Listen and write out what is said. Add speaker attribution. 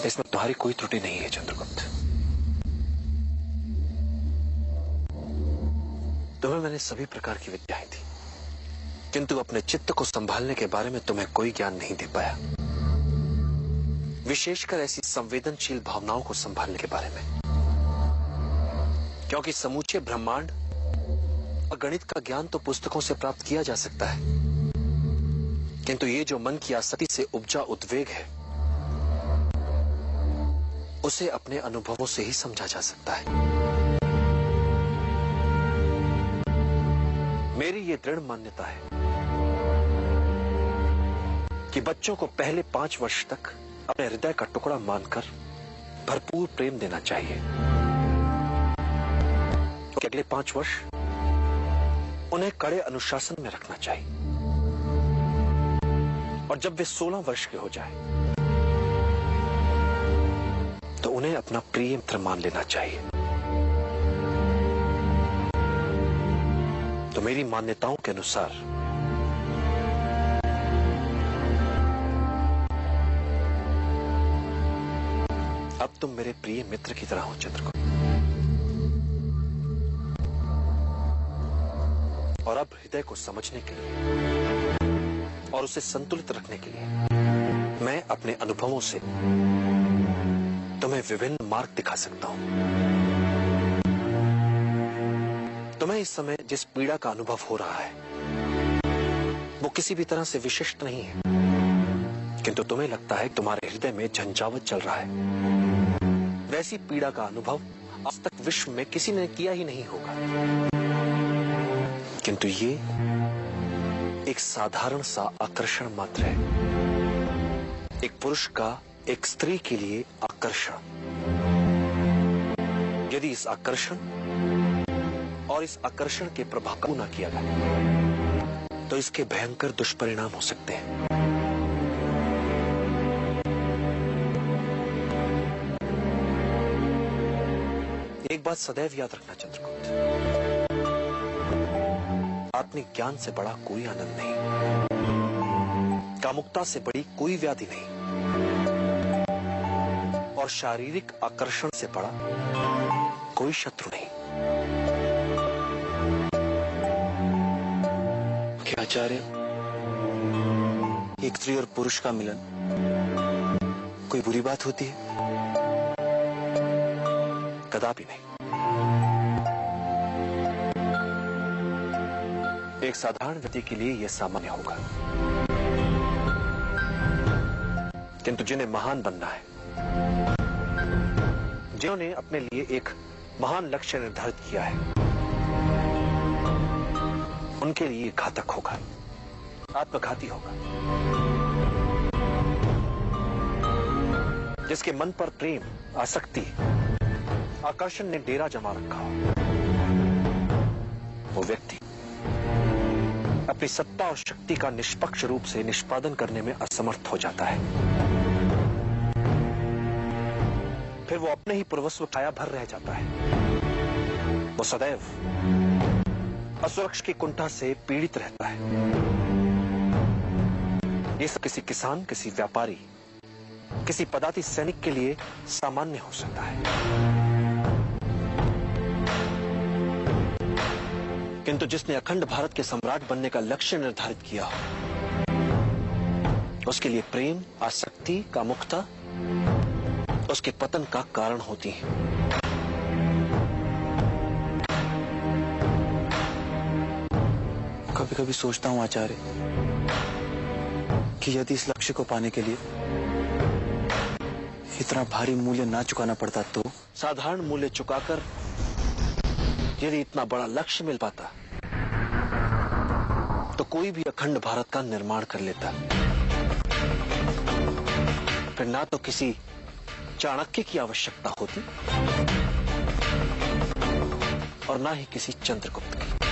Speaker 1: इसमें तुम्हारी कोई त्रुटि नहीं है चंद्रगुप्त। तुम्हें मैंने सभी प्रकार की विद्याएं दी, किंतु अपने चित्त को संभालने के बारे में तुम्हें कोई ज्ञान नहीं दे पाया, विशेषकर ऐसी संवेदनशील भावनाओं को संभालने के बारे में। क्योंकि समूचे ब्रह्मांड और गणित का ज्ञान तो पुस्तकों से प्राप्त किया जा सकता है, किंतु ये जो मन की आसक्ति से उपजा उद्वेग है, उसे अपने अनुभवों से ही समझा जा सकता है। मेरी ये दृढ़ मान्यता है कि बच्चों को पहले 5 वर्ष तक अपने हृदय का टुकड़ा मानकर भरपूर प्रेम देना चाहिए, तो अगले 5 वर्ष उन्हें कड़े अनुशासन में रखना चाहिए, और जब वे 16 वर्ष के हो जाए तो उन्हें अपना प्रिय मित्र मान लेना चाहिए। तो मेरी मान्यताओं के अनुसार अब तुम मेरे प्रिय मित्र की तरह हो चंद्रगुप्त, और अब हृदय को समझने के लिए और उसे संतुलित रखने के लिए मैं अपने अनुभवों से तुम्हें विभिन्न मार्ग दिखा सकता हूं। तुम्हें इस समय जिस पीड़ा का अनुभव हो रहा है वो किसी भी तरह से विशिष्ट नहीं है, किंतु तुम्हें लगता है तुम्हारे हृदय में झंझावत चल रहा है। वैसी पीड़ा का अनुभव आज तक विश्व में किसी ने किया ही नहीं होगा, किंतु ये एक साधारण सा आकर्षण मात्र है, एक पुरुष का एक स्त्री के लिए आकर्षण। यदि इस आकर्षण और इस आकर्षण के प्रभाव को न किया गया तो इसके भयंकर दुष्परिणाम हो सकते हैं। एक बात सदैव याद रखना चंद्रगुप्त, आत्मिक ज्ञान से बड़ा कोई आनंद नहीं, कामुकता से बड़ी कोई व्याधि नहीं, और शारीरिक आकर्षण से बड़ा कोई शत्रु नहीं। क्या आचार्य, एक स्त्री और पुरुष का मिलन कोई बुरी बात होती है? कदापि नहीं। एक साधारण व्यक्ति के लिए यह सामान्य होगा, किंतु जिन्हें महान बनना है, जिन्होंने अपने लिए एक महान लक्ष्य निर्धारित किया है, उनके लिए घातक होगा, आत्मघाती होगा। जिसके मन पर प्रेम, आसक्ति, आकर्षण ने डेरा जमा रखा हो, वो व्यक्ति अपनी सत्ता और शक्ति का निष्पक्ष रूप से निष्पादन करने में असमर्थ हो जाता है। फिर वो अपने ही पूर्वस्व काया भर रह जाता है। वो सदैव असुरक्षा की कुंठा से पीड़ित रहता है। ये सब किसी किसान, किसी व्यापारी, किसी पदाति सैनिक के लिए सामान्य हो सकता है, किंतु जिसने अखंड भारत के सम्राट बनने का लक्ष्य निर्धारित किया, उसके लिए प्रेम, आसक्ति, कामुकता उसके पतन का कारण होती है।
Speaker 2: कभी कभी सोचता हूं आचार्य कि यदि इस लक्ष्य को पाने के लिए इतना भारी मूल्य ना चुकाना पड़ता तो।
Speaker 1: साधारण मूल्य चुकाकर यदि इतना बड़ा लक्ष्य मिल पाता तो कोई भी अखंड भारत का निर्माण कर लेता। फिर ना तो किसी चाणक्य की आवश्यकता होती और ना ही किसी चंद्रगुप्त की।